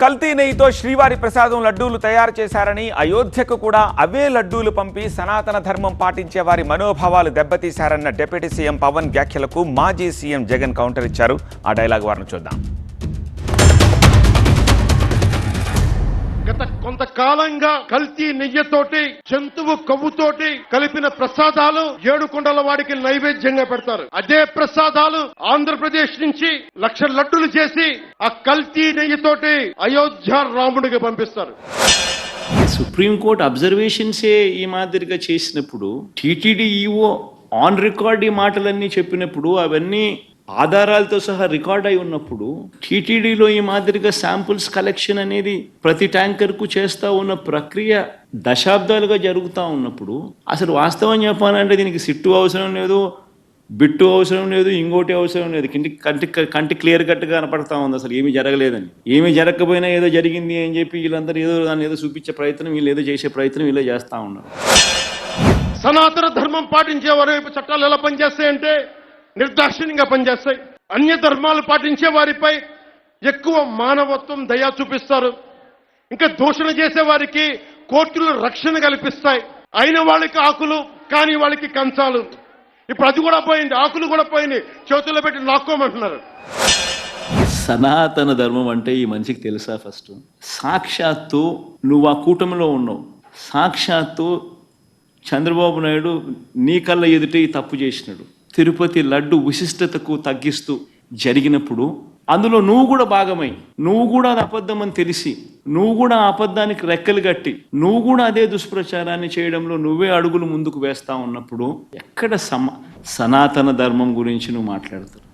కల్తీ నెయ్యితో శ్రీవారి ప్రసాదం లడ్డూలు తయారు చేశారని, అయోధ్యకు కూడా అవే లడ్డూలు పంపి సనాతన ధర్మం పాటించే వారి మనోభావాలు దెబ్బతీశారన్న డిప్యూటీ సీఎం పవన్ వ్యాఖ్యలకు మాజీ సీఎం జగన్ కౌంటర్ ఇచ్చారు. ఆ డైలాగ్ వారిని చూద్దాం. గత కొంతకాలంగా కల్తీ నెయ్యితోటి జంతువు కొవ్వుతోటి కలిపిన ప్రసాదాలు ఏడుకొండల వాడికి నైవేద్యంగా పెడతారు. అదే ప్రసాదాలు ఆంధ్రప్రదేశ్ నుంచి 1,00,000 లడ్డులు చేసి ఆ కల్తీ నెయ్యితోటి అయోధ్య రాముడికి పంపిస్తారు. సుప్రీంకోర్టు అబ్జర్వేషన్సే ఈ మాదిరిగా చేసినప్పుడు, టీటీడీ ఈఓ ఆన్ రికార్డ్ ఈ మాటలన్నీ చెప్పినప్పుడు, అవన్నీ ఆధారాలతో సహా రికార్డ్ అయి ఉన్నప్పుడు, టీటీడీలో ఈ మాదిరిగా శాంపుల్స్ కలెక్షన్ అనేది ప్రతి ట్యాంకర్కు చేస్తూ ఉన్న ప్రక్రియ దశాబ్దాలుగా జరుగుతూ ఉన్నప్పుడు, అసలు వాస్తవం చెప్పాలంటే దీనికి సిట్టు అవసరం లేదు, బిట్టు అవసరం లేదు, ఇంకోటి అవసరం లేదు. కంటి క్లియర్ కట్గా కనపడతా ఉంది అసలు ఏమీ జరగలేదని. ఏమీ జరగకపోయినా ఏదో జరిగింది అని చెప్పి వీళ్ళందరూ ఏదో దాన్ని ఏదో చూపించే ప్రయత్నం, వీళ్ళు ఏదో చేసే ప్రయత్నం వీళ్ళు చేస్తూ ఉన్నారు. సనాతన ధర్మం పాటించే వారి వైపు చట్టాలు ఎలా పనిచేస్తాయంటే నిర్దాక్షిణ్యంగా పనిచేస్తాయి. అన్య ధర్మాలు పాటించే వారిపై ఎక్కువ మానవత్వం, దయ చూపిస్తారు. ఇంకా దూషణ చేసే వారికి కోర్టులు రక్షణ కల్పిస్తాయి. అయిన వాళ్ళకి ఆకులు, కాని వాళ్ళకి కంచాలు. ఇప్పుడు అది కూడా పోయింది, ఆకులు కూడా పోయింది, చేతుల్లో పెట్టి నాక్కోమంటున్నారు. సనాతన ధర్మం అంటే ఈ మనిషికి తెలుసా? ఫస్ట్ సాక్షాత్తు నువ్వు ఆ కూటమిలో ఉన్నావు, సాక్షాత్తు చంద్రబాబు నాయుడు నీ కళ్ళ ఎదుటే ఈ తప్పు చేసినాడు. తిరుపతి లడ్డు విశిష్టతకు తగ్గిస్తూ జరిగినప్పుడు అందులో నువ్వు కూడా భాగమై, నువ్వు కూడా అది అబద్ధం అని తెలిసి, నువ్వు కూడా ఆ అబద్ధానికి రెక్కలు కట్టి, నువ్వు కూడా అదే దుష్ప్రచారాన్ని చేయడంలో నువ్వే అడుగులు ముందుకు వేస్తా ఉన్నప్పుడు ఎక్కడ సనాతన ధర్మం గురించి నువ్వు మాట్లాడతావు?